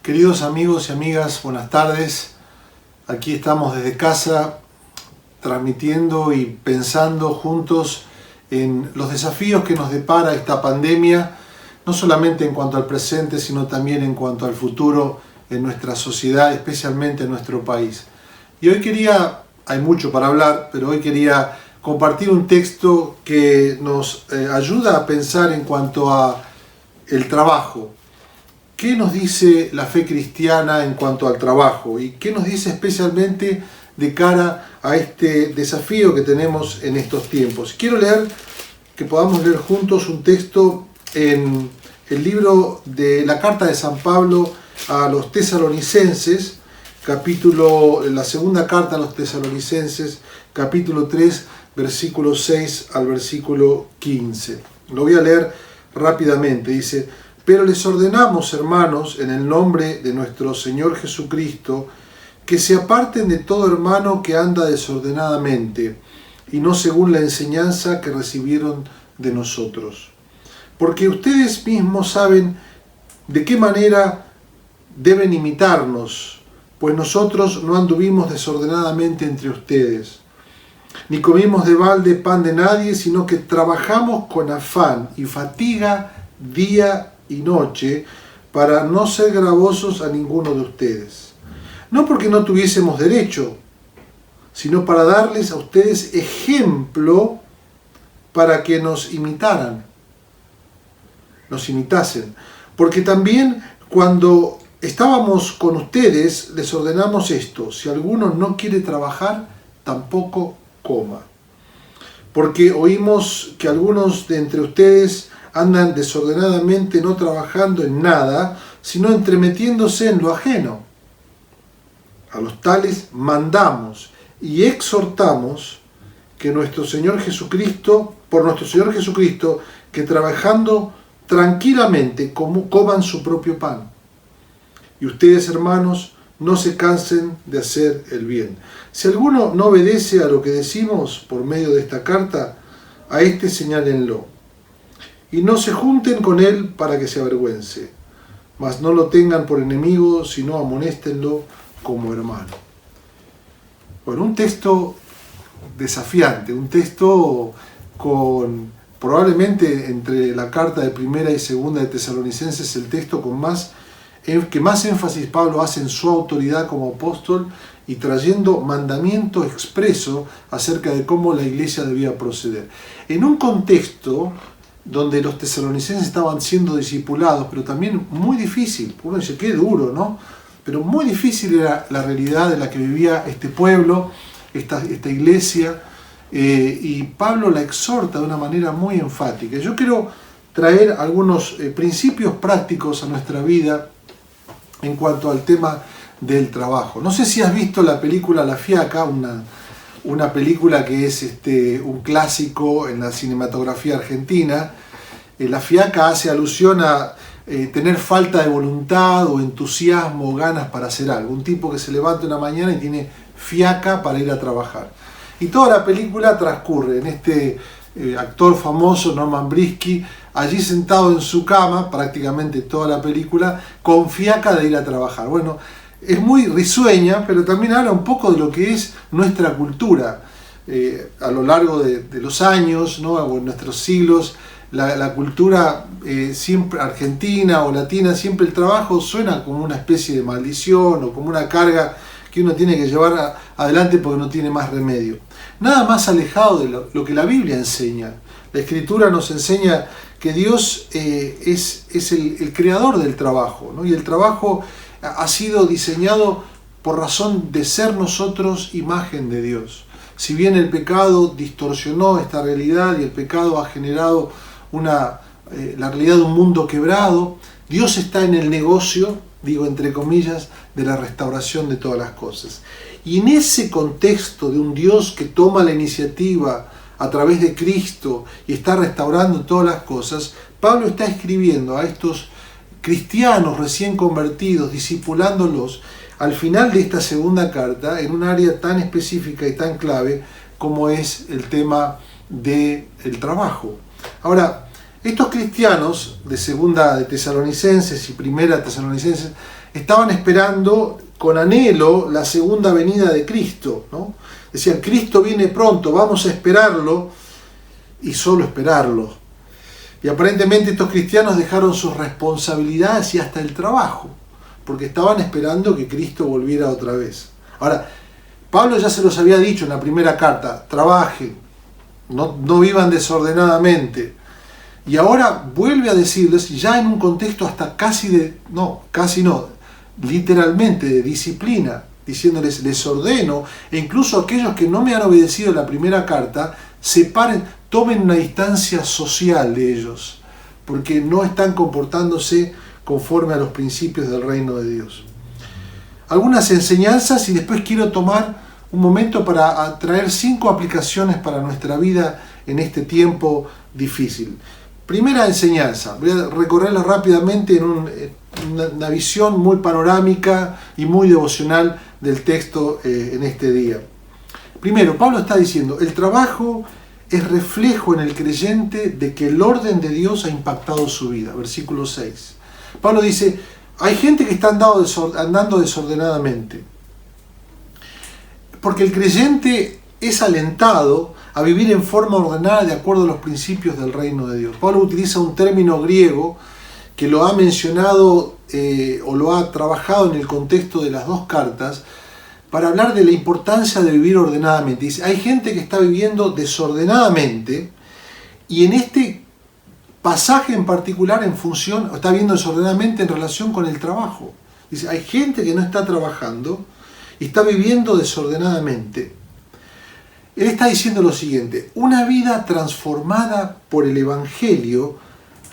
Queridos amigos y amigas, buenas tardes. Aquí estamos desde casa transmitiendo y pensando juntos en los desafíos que nos depara esta pandemia, no solamente en cuanto al presente, sino también en cuanto al futuro en nuestra sociedad, especialmente en nuestro país. Y hoy hay mucho para hablar, pero hoy quería compartir un texto que nos ayuda a pensar en cuanto a el trabajo. ¿Qué nos dice la fe cristiana en cuanto al trabajo? ¿Y qué nos dice especialmente de cara a este desafío que tenemos en estos tiempos? Quiero que podamos leer juntos un texto en el libro de la carta de San Pablo a los tesalonicenses, la segunda carta a los tesalonicenses, capítulo 3, versículo 6 al versículo 15. Lo voy a leer rápidamente. Dice: pero les ordenamos, hermanos, en el nombre de nuestro Señor Jesucristo, que se aparten de todo hermano que anda desordenadamente, y no según la enseñanza que recibieron de nosotros. Porque ustedes mismos saben de qué manera deben imitarnos, pues nosotros no anduvimos desordenadamente entre ustedes, ni comimos de balde pan de nadie, sino que trabajamos con afán y fatiga día y noche para no ser gravosos a ninguno de ustedes. No porque no tuviésemos derecho, sino para darles a ustedes ejemplo para que nos imitasen. Porque también cuando estábamos con ustedes les ordenamos esto: si alguno no quiere trabajar, tampoco coma. Porque oímos que algunos de entre ustedes andan desordenadamente, no trabajando en nada, sino entremetiéndose en lo ajeno. A los tales mandamos y exhortamos que por nuestro Señor Jesucristo, que trabajando tranquilamente coman su propio pan. Y ustedes, hermanos, no se cansen de hacer el bien. Si alguno no obedece a lo que decimos por medio de esta carta, a este señálenlo. Y no se junten con él para que se avergüence, mas no lo tengan por enemigo, sino amonéstenlo como hermano. Bueno, un texto desafiante, un texto con probablemente entre la carta de primera y segunda de Tesalonicenses el texto que más énfasis Pablo hace en su autoridad como apóstol y trayendo mandamiento expreso acerca de cómo la iglesia debía proceder. En un contexto donde los tesalonicenses estaban siendo discipulados, pero también muy difícil. Uno dice, qué duro, ¿no? Pero muy difícil era la realidad en la que vivía este pueblo, esta iglesia, y Pablo la exhorta de una manera muy enfática. Yo quiero traer algunos principios prácticos a nuestra vida en cuanto al tema del trabajo. No sé si has visto la película La Fiaca, una película que es un clásico en la cinematografía argentina. La Fiaca hace alusión a tener falta de voluntad o entusiasmo o ganas para hacer algo. Un tipo que se levanta una mañana y tiene fiaca para ir a trabajar. Y toda la película transcurre en este actor famoso, Norman Brisky, allí sentado en su cama, prácticamente toda la película, con fiaca de ir a trabajar. Bueno, es muy risueña, pero también habla un poco de lo que es nuestra cultura. A lo largo de los años, ¿no? O en nuestros siglos, la cultura siempre argentina o latina, siempre el trabajo suena como una especie de maldición o como una carga que uno tiene que llevar adelante porque no tiene más remedio. Nada más alejado de lo que la Biblia enseña. La Escritura nos enseña que Dios es el creador del trabajo, ¿no? Y el trabajo ha sido diseñado por razón de ser nosotros imagen de Dios. Si bien el pecado distorsionó esta realidad y el pecado ha generado la realidad de un mundo quebrado, Dios está en el negocio, digo entre comillas, de la restauración de todas las cosas. Y en ese contexto de un Dios que toma la iniciativa a través de Cristo y está restaurando todas las cosas, Pablo está escribiendo a estos cristianos recién convertidos, discipulándolos al final de esta segunda carta en un área tan específica y tan clave como es el tema del trabajo. Ahora, estos cristianos de segunda de Tesalonicenses y primera de Tesalonicenses estaban esperando con anhelo la segunda venida de Cristo, ¿no? Decían, Cristo viene pronto, vamos a esperarlo, y solo esperarlo. Y aparentemente estos cristianos dejaron sus responsabilidades y hasta el trabajo, porque estaban esperando que Cristo volviera otra vez. Ahora, Pablo ya se los había dicho en la primera carta, trabajen, no vivan desordenadamente. Y ahora vuelve a decirles, ya en un contexto hasta literalmente de disciplina, diciéndoles, les ordeno, e incluso aquellos que no me han obedecido en la primera carta, separen, tomen una distancia social de ellos, porque no están comportándose conforme a los principios del reino de Dios. Algunas enseñanzas, y después quiero tomar un momento para traer 5 aplicaciones para nuestra vida en este tiempo difícil. Primera enseñanza, voy a recorrerla rápidamente en una visión muy panorámica y muy devocional del texto en este día. Primero, Pablo está diciendo, el trabajo es reflejo en el creyente de que el orden de Dios ha impactado su vida. Versículo 6. Pablo dice, hay gente que está andando desordenadamente, porque el creyente es alentado a vivir en forma ordenada de acuerdo a los principios del reino de Dios. Pablo utiliza un término griego que lo ha mencionado o lo ha trabajado en el contexto de las 2 cartas para hablar de la importancia de vivir ordenadamente. Dice, hay gente que está viviendo desordenadamente y en este pasaje en particular está viviendo desordenadamente en relación con el trabajo. Dice, hay gente que no está trabajando y está viviendo desordenadamente. Él está diciendo lo siguiente, una vida transformada por el Evangelio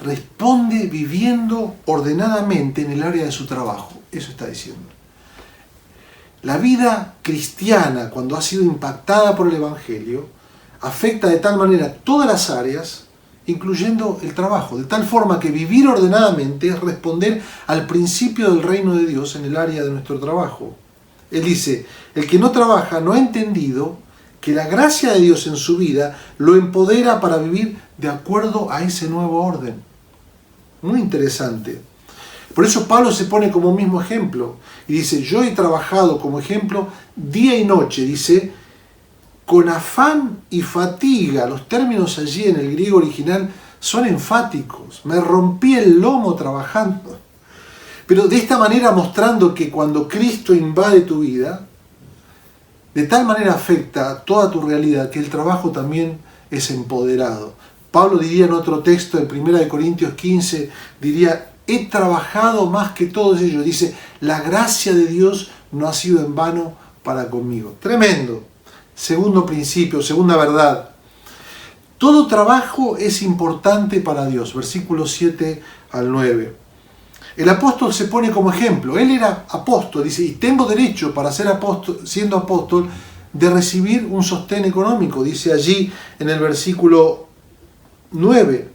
responde viviendo ordenadamente en el área de su trabajo. Eso está diciendo. La vida cristiana, cuando ha sido impactada por el Evangelio, afecta de tal manera todas las áreas, incluyendo el trabajo, de tal forma que vivir ordenadamente es responder al principio del reino de Dios en el área de nuestro trabajo. Él dice, el que no trabaja no ha entendido que la gracia de Dios en su vida lo empodera para vivir de acuerdo a ese nuevo orden. Muy interesante. Por eso Pablo se pone como mismo ejemplo y dice, yo he trabajado como ejemplo día y noche, dice, con afán y fatiga. Los términos allí en el griego original son enfáticos. Me rompí el lomo trabajando. Pero de esta manera mostrando que cuando Cristo invade tu vida, de tal manera afecta toda tu realidad que el trabajo también es empoderado. Pablo diría en otro texto, en 1 Corintios 15, diría, he trabajado más que todos ellos. Dice, la gracia de Dios no ha sido en vano para conmigo. Tremendo. Segundo principio, segunda verdad. Todo trabajo es importante para Dios. Versículos 7 al 9. El apóstol se pone como ejemplo. Él era apóstol, dice, y tengo derecho para ser apóstol, siendo apóstol, de recibir un sostén económico. Dice allí en el versículo 9,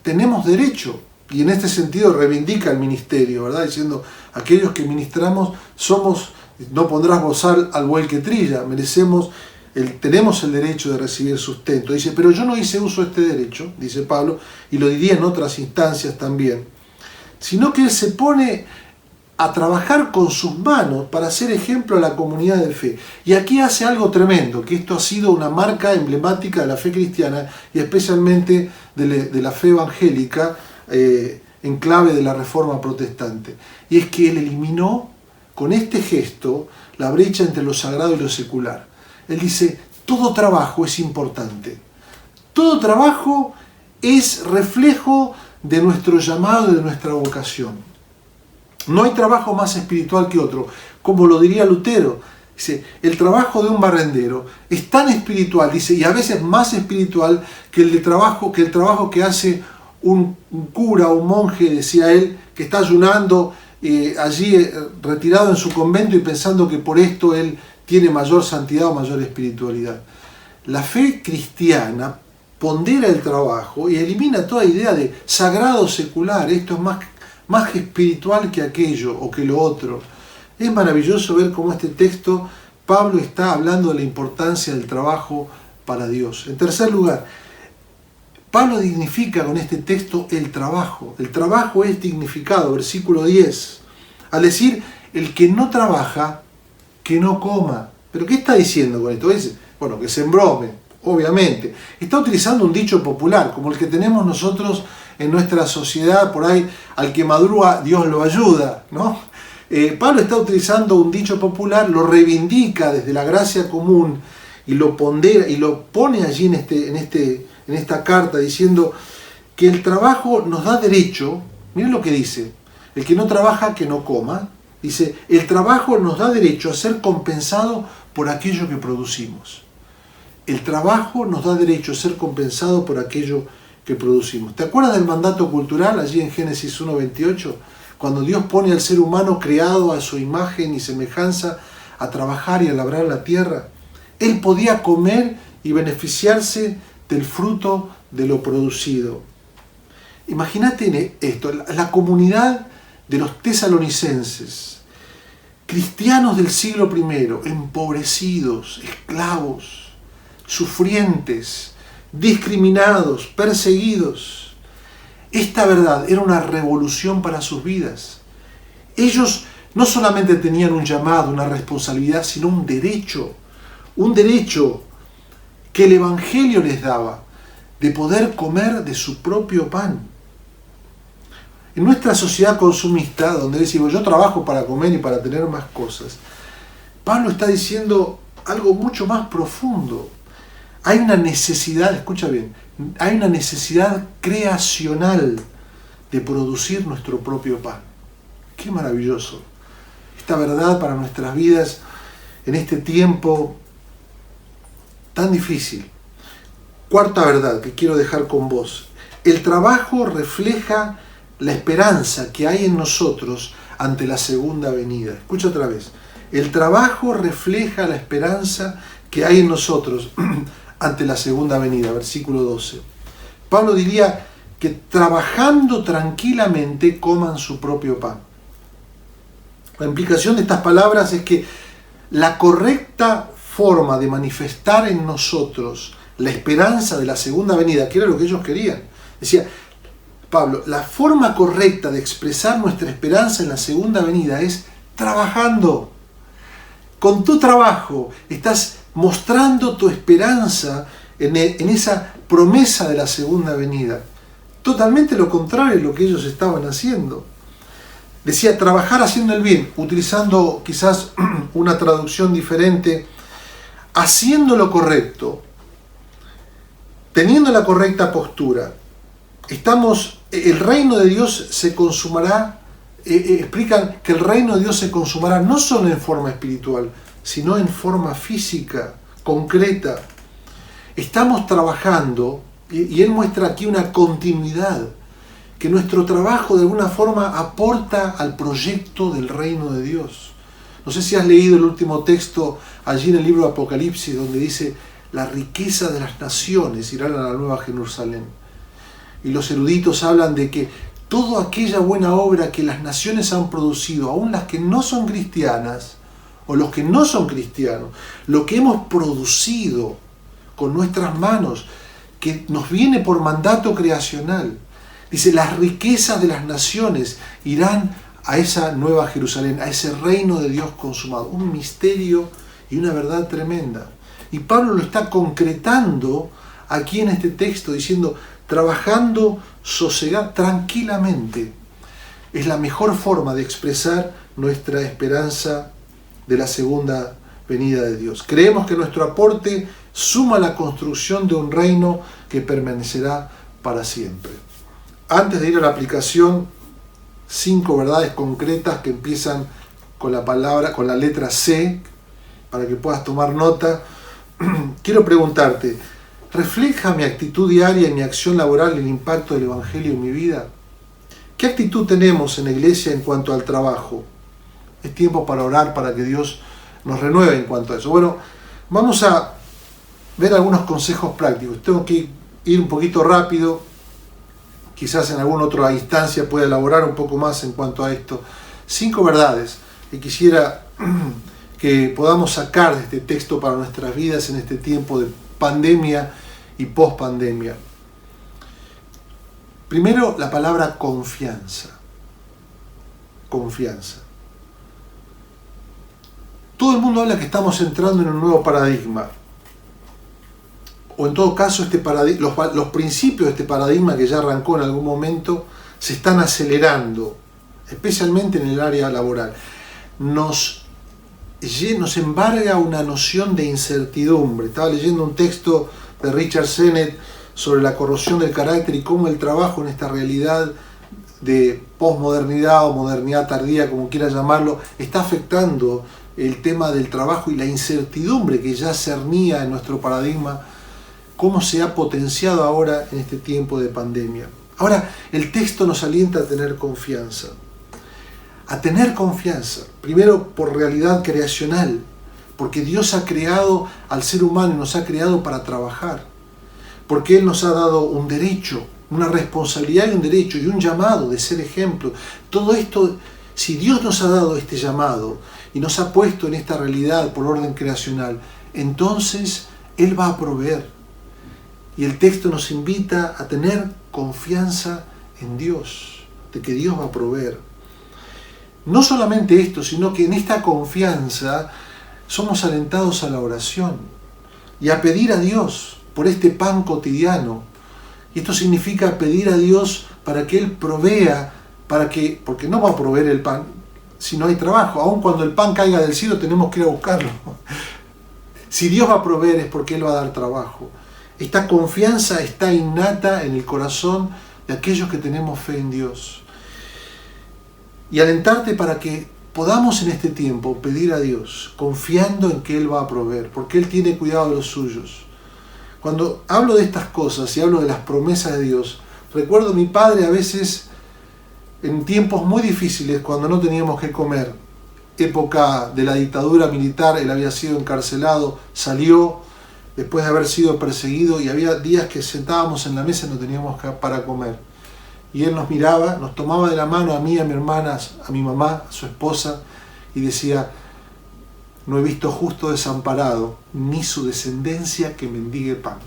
tenemos derecho. Y en este sentido reivindica el ministerio, ¿verdad? Diciendo, aquellos que ministramos no pondrás bozal al buey que trilla, tenemos el derecho de recibir sustento. Dice, pero yo no hice uso de este derecho, dice Pablo, y lo diría en otras instancias también, sino que él se pone a trabajar con sus manos para ser ejemplo a la comunidad de fe. Y aquí hace algo tremendo, que esto ha sido una marca emblemática de la fe cristiana y especialmente de la fe evangélica en clave de la Reforma Protestante. Y es que él eliminó con este gesto la brecha entre lo sagrado y lo secular. Él dice, todo trabajo es importante. Todo trabajo es reflejo de nuestro llamado y de nuestra vocación. No hay trabajo más espiritual que otro. Como lo diría Lutero, dice, el trabajo de un barrendero es tan espiritual, dice, y a veces más espiritual que el trabajo que hace un cura o un monje, decía él, que está ayunando allí retirado en su convento y pensando que por esto él tiene mayor santidad o mayor espiritualidad. La fe cristiana pondera el trabajo y elimina toda idea de sagrado secular, esto es más espiritual que aquello o que lo otro. Es maravilloso ver cómo este texto, Pablo está hablando de la importancia del trabajo para Dios. En tercer lugar, Pablo dignifica con este texto el trabajo. El trabajo es dignificado, versículo 10. Al decir, el que no trabaja, que no coma. ¿Pero qué está diciendo con esto? Bueno, que se embrome, obviamente. Está utilizando un dicho popular, como el que tenemos nosotros en nuestra sociedad, por ahí, al que madruga, Dios lo ayuda, ¿no? Pablo está utilizando un dicho popular, lo reivindica desde la gracia común y lo pondera y lo pone allí en esta carta, diciendo que el trabajo nos da derecho. Miren lo que dice: el que no trabaja, que no coma. Dice, el trabajo nos da derecho a ser compensado por aquello que producimos. El trabajo nos da derecho a ser compensado por aquello que producimos. ¿Te acuerdas del mandato cultural allí en Génesis 1:28? Cuando Dios pone al ser humano creado a su imagen y semejanza a trabajar y a labrar la tierra. Él podía comer y beneficiarse del fruto de lo producido. Imagínate esto, la comunidad de los tesalonicenses, cristianos del siglo I, empobrecidos, esclavos, sufrientes, discriminados, perseguidos. Esta verdad era una revolución para sus vidas. Ellos no solamente tenían un llamado, una responsabilidad, sino un derecho que el Evangelio les daba, de poder comer de su propio pan. En nuestra sociedad consumista, donde decimos yo trabajo para comer y para tener más cosas, Pablo está diciendo algo mucho más profundo. Hay una necesidad, escucha bien, hay una necesidad creacional de producir nuestro propio pan. Qué maravilloso. Esta verdad para nuestras vidas en este tiempo tan difícil. Cuarta verdad que quiero dejar con vos. El trabajo refleja la esperanza que hay en nosotros ante la segunda venida. Escucha otra vez. El trabajo refleja la esperanza que hay en nosotros ante la segunda venida. Versículo 12. Pablo diría que trabajando tranquilamente coman su propio pan. La implicación de estas palabras es que la correcta forma de manifestar en nosotros la esperanza de la segunda venida, que era lo que ellos querían. Decía Pablo, la forma correcta de expresar nuestra esperanza en la segunda venida es trabajando. Con tu trabajo estás mostrando tu esperanza en esa promesa de la segunda venida. Totalmente lo contrario de lo que ellos estaban haciendo. Decía trabajar haciendo el bien, utilizando quizás una traducción diferente, haciendo lo correcto, teniendo la correcta postura. El reino de Dios se consumará, explican que el reino de Dios se consumará no solo en forma espiritual, sino en forma física, concreta. Estamos trabajando, y él muestra aquí una continuidad, que nuestro trabajo de alguna forma aporta al proyecto del reino de Dios. No sé si has leído el último texto allí en el libro de Apocalipsis, donde dice, la riqueza de las naciones irán a la nueva Jerusalén. Y los eruditos hablan de que toda aquella buena obra que las naciones han producido, aun las que no son cristianas, o los que no son cristianos, lo que hemos producido con nuestras manos, que nos viene por mandato creacional, dice, las riquezas de las naciones irán a esa nueva Jerusalén, a ese reino de Dios consumado. Un misterio y una verdad tremenda. Y Pablo lo está concretando aquí en este texto, diciendo, trabajando sosegado, tranquilamente, es la mejor forma de expresar nuestra esperanza de la segunda venida de Dios. Creemos que nuestro aporte suma a la construcción de un reino que permanecerá para siempre. Antes de ir a la aplicación, 5 verdades concretas que empiezan con la letra C, para que puedas tomar nota. Quiero preguntarte, ¿refleja mi actitud diaria y mi acción laboral el impacto del Evangelio en mi vida? ¿Qué actitud tenemos en la iglesia en cuanto al trabajo? Es tiempo para orar para que Dios nos renueve en cuanto a eso. Bueno, vamos a ver algunos consejos prácticos. Tengo que ir un poquito rápido. Quizás en alguna otra instancia pueda elaborar un poco más en cuanto a esto. 5 verdades que quisiera que podamos sacar de este texto para nuestras vidas en este tiempo de pandemia y post-pandemia. Primero, la palabra confianza. Confianza. Todo el mundo habla que estamos entrando en un nuevo paradigma. O en todo caso, los principios de este paradigma que ya arrancó en algún momento se están acelerando, especialmente en el área laboral. Nos embarga una noción de incertidumbre. Estaba leyendo un texto de Richard Sennett sobre la corrosión del carácter y cómo el trabajo en esta realidad de posmodernidad o modernidad tardía, como quiera llamarlo, está afectando el tema del trabajo y la incertidumbre que ya cernía en nuestro paradigma, cómo se ha potenciado ahora en este tiempo de pandemia. Ahora, el texto nos alienta a tener confianza. A tener confianza, primero por realidad creacional, porque Dios ha creado al ser humano y nos ha creado para trabajar, porque Él nos ha dado un derecho, una responsabilidad y un derecho y un llamado de ser ejemplo. Todo esto, si Dios nos ha dado este llamado y nos ha puesto en esta realidad por orden creacional, entonces Él va a proveer. Y el texto nos invita a tener confianza en Dios, de que Dios va a proveer. No solamente esto, sino que en esta confianza somos alentados a la oración y a pedir a Dios por este pan cotidiano. Y esto significa pedir a Dios para que Él provea, porque no va a proveer el pan si no hay trabajo. Aun cuando el pan caiga del cielo tenemos que ir a buscarlo. Si Dios va a proveer es porque Él va a dar trabajo. Esta confianza está innata en el corazón de aquellos que tenemos fe en Dios. Y alentarte para que podamos en este tiempo pedir a Dios, confiando en que Él va a proveer, porque Él tiene cuidado de los suyos. Cuando hablo de estas cosas y hablo de las promesas de Dios, recuerdo a mi padre a veces en tiempos muy difíciles, cuando no teníamos que comer, época de la dictadura militar, él había sido encarcelado, salió después de haber sido perseguido y había días que sentábamos en la mesa y no teníamos para comer. Y él nos miraba, nos tomaba de la mano a mí, a mi hermana, a mi mamá, a su esposa, y decía: no he visto justo desamparado, ni su descendencia que mendigue pan.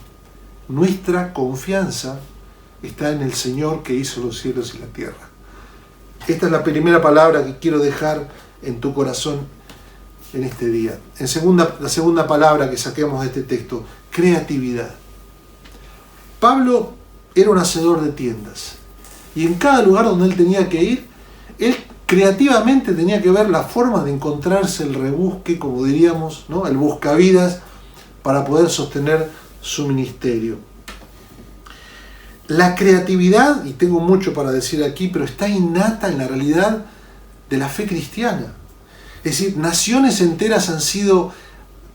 Nuestra confianza está en el Señor que hizo los cielos y la tierra. Esta es la primera palabra que quiero dejar en tu corazón en este día. La segunda palabra que saquemos de este texto: creatividad. Pablo era un hacedor de tiendas. Y en cada lugar donde él tenía que ir, él creativamente tenía que ver la forma de encontrarse el rebusque, como diríamos, ¿no? El buscavidas, para poder sostener su ministerio. La creatividad, y tengo mucho para decir aquí, pero está innata en la realidad de la fe cristiana. Es decir, naciones enteras han sido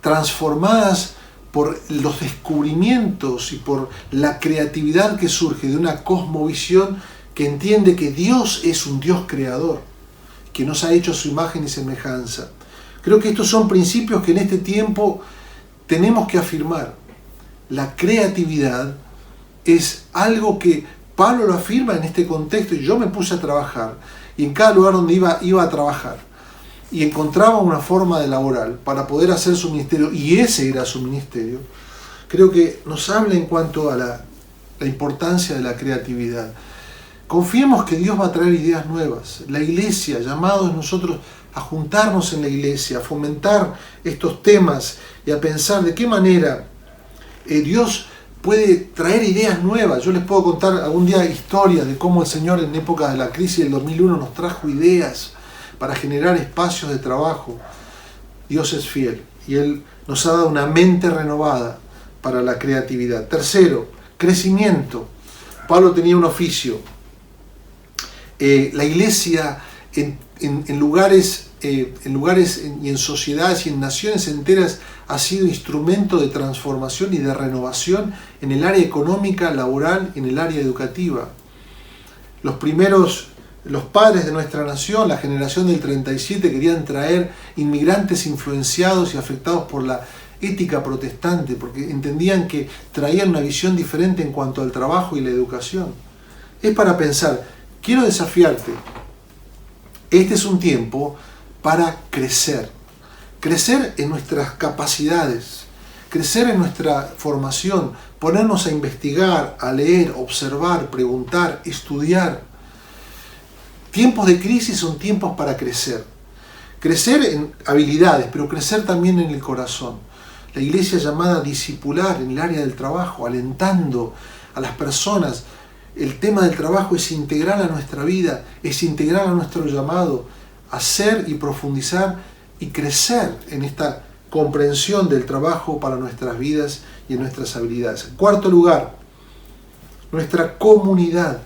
transformadas por los descubrimientos y por la creatividad que surge de una cosmovisión que entiende que Dios es un Dios creador, que nos ha hecho a su imagen y semejanza. Creo que estos son principios que en este tiempo tenemos que afirmar. La creatividad es algo que Pablo lo afirma en este contexto, y yo me puse a trabajar, y en cada lugar donde iba a trabajar, y encontraba una forma de laboral para poder hacer su ministerio, y ese era su ministerio. Creo que nos habla en cuanto a la importancia de la creatividad. Confiemos que Dios va a traer ideas nuevas. La iglesia, llamados nosotros a juntarnos en la iglesia, a fomentar estos temas y a pensar de qué manera Dios puede traer ideas nuevas. Yo les puedo contar algún día historias de cómo el Señor en época de la crisis del 2001 nos trajo ideas para generar espacios de trabajo. Dios es fiel y Él nos ha dado una mente renovada para la creatividad. Tercero, crecimiento. Pablo tenía un oficio. La iglesia en lugares y en sociedades y en naciones enteras ha sido instrumento de transformación y de renovación en el área económica, laboral y en el área educativa. Los padres de nuestra nación, la generación del 37, querían traer inmigrantes influenciados y afectados por la ética protestante, porque entendían que traían una visión diferente en cuanto al trabajo y la educación. Es para pensar. Quiero desafiarte. Este es un tiempo para crecer. Crecer en nuestras capacidades, crecer en nuestra formación, ponernos a investigar, a leer, observar, preguntar, estudiar. Tiempos de crisis son tiempos para crecer. Crecer en habilidades, pero crecer también en el corazón. La iglesia llamada a discipular en el área del trabajo, alentando a las personas. El tema del trabajo es integral a nuestra vida, es integral a nuestro llamado, a ser y profundizar y crecer en esta comprensión del trabajo para nuestras vidas y en nuestras habilidades. En cuarto lugar, nuestra comunidad.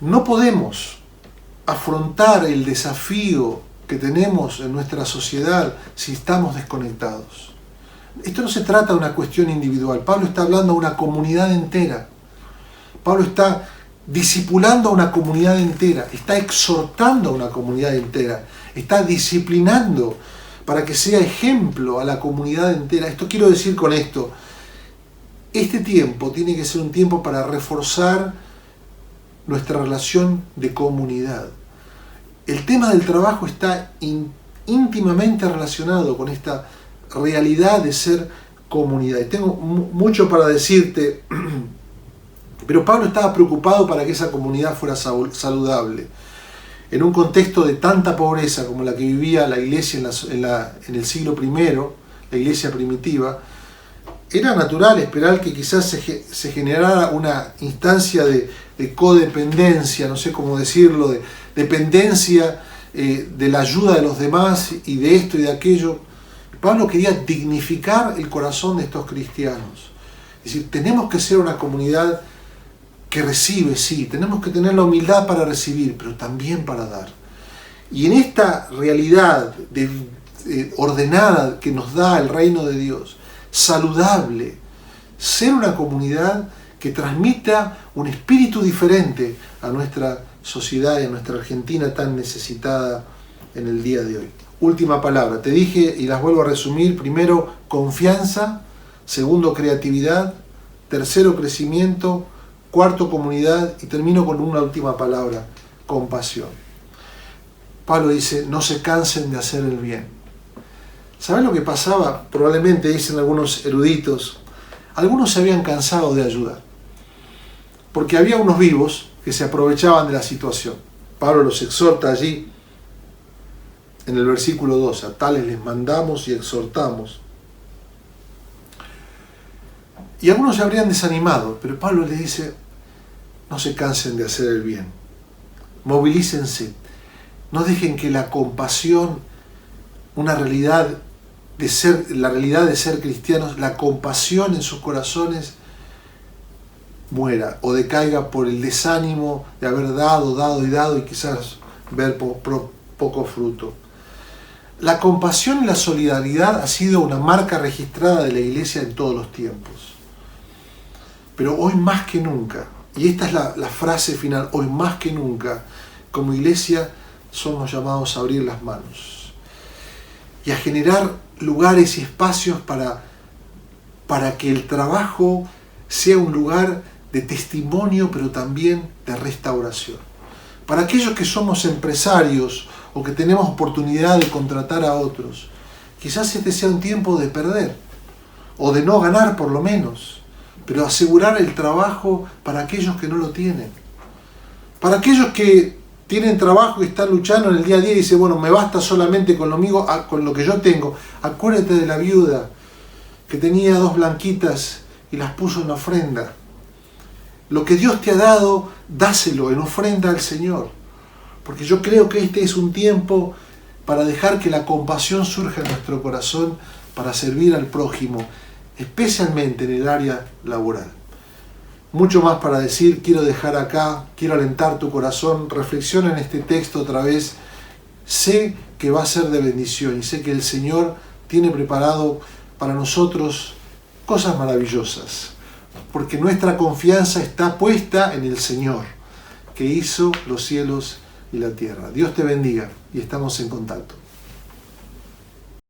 No podemos afrontar el desafío que tenemos en nuestra sociedad si estamos desconectados. Esto no se trata de una cuestión individual. Pablo está hablando a una comunidad entera. Pablo está discipulando a una comunidad entera, está exhortando a una comunidad entera, está disciplinando para que sea ejemplo a la comunidad entera. Esto quiero decir con esto. Este tiempo tiene que ser un tiempo para reforzar nuestra relación de comunidad. El tema del trabajo está íntimamente relacionado con esta realidad de ser comunidad. Y tengo mucho para decirte, pero Pablo estaba preocupado para que esa comunidad fuera saludable. En un contexto de tanta pobreza como la que vivía la iglesia en el siglo I, la iglesia primitiva, era natural esperar que quizás se generara una instancia de codependencia, no sé cómo decirlo, de dependencia de la ayuda de los demás y de esto y de aquello. Pablo quería dignificar el corazón de estos cristianos. Es decir, tenemos que ser una comunidad que recibe, sí, tenemos que tener la humildad para recibir, pero también para dar. Y en esta realidad ordenada que nos da el reino de Dios, saludable, ser una comunidad que transmita un espíritu diferente a nuestra sociedad y a nuestra Argentina tan necesitada en el día de hoy. Última palabra, te dije y las vuelvo a resumir: primero, confianza; segundo, creatividad; tercero, crecimiento; cuarto, comunidad; y termino con una última palabra: compasión. Pablo dice, no se cansen de hacer el bien. ¿Saben lo que pasaba? Probablemente, dicen algunos eruditos, algunos se habían cansado de ayudar, porque había unos vivos que se aprovechaban de la situación. Pablo los exhorta allí en el versículo 2, a tales les mandamos y exhortamos. Y algunos se habrían desanimado, pero Pablo les dice, no se cansen de hacer el bien, movilícense, no dejen que la compasión, la realidad de ser cristianos, la compasión en sus corazones muera o decaiga por el desánimo de haber dado y quizás ver poco fruto. La compasión y la solidaridad ha sido una marca registrada de la iglesia en todos los tiempos. Pero hoy más que nunca, y esta es la frase final, hoy más que nunca, como iglesia somos llamados a abrir las manos y a generar lugares y espacios para que el trabajo sea un lugar de testimonio, pero también de restauración. Para aquellos que somos empresarios o que tenemos oportunidad de contratar a otros, quizás este sea un tiempo de perder, o de no ganar por lo menos, pero asegurar el trabajo para aquellos que no lo tienen. Para aquellos que tienen trabajo y están luchando en el día a día y dicen, bueno, me basta solamente con lo que yo tengo. Acuérdate de la viuda que tenía 2 blanquitas y las puso en ofrenda. Lo que Dios te ha dado, dáselo en ofrenda al Señor. Porque yo creo que este es un tiempo para dejar que la compasión surja en nuestro corazón para servir al prójimo, especialmente en el área laboral. Mucho más para decir, quiero dejar acá, quiero alentar tu corazón, reflexiona en este texto otra vez. Sé que va a ser de bendición y sé que el Señor tiene preparado para nosotros cosas maravillosas, porque nuestra confianza está puesta en el Señor, que hizo los cielos y la tierra. Dios te bendiga y estamos en contacto.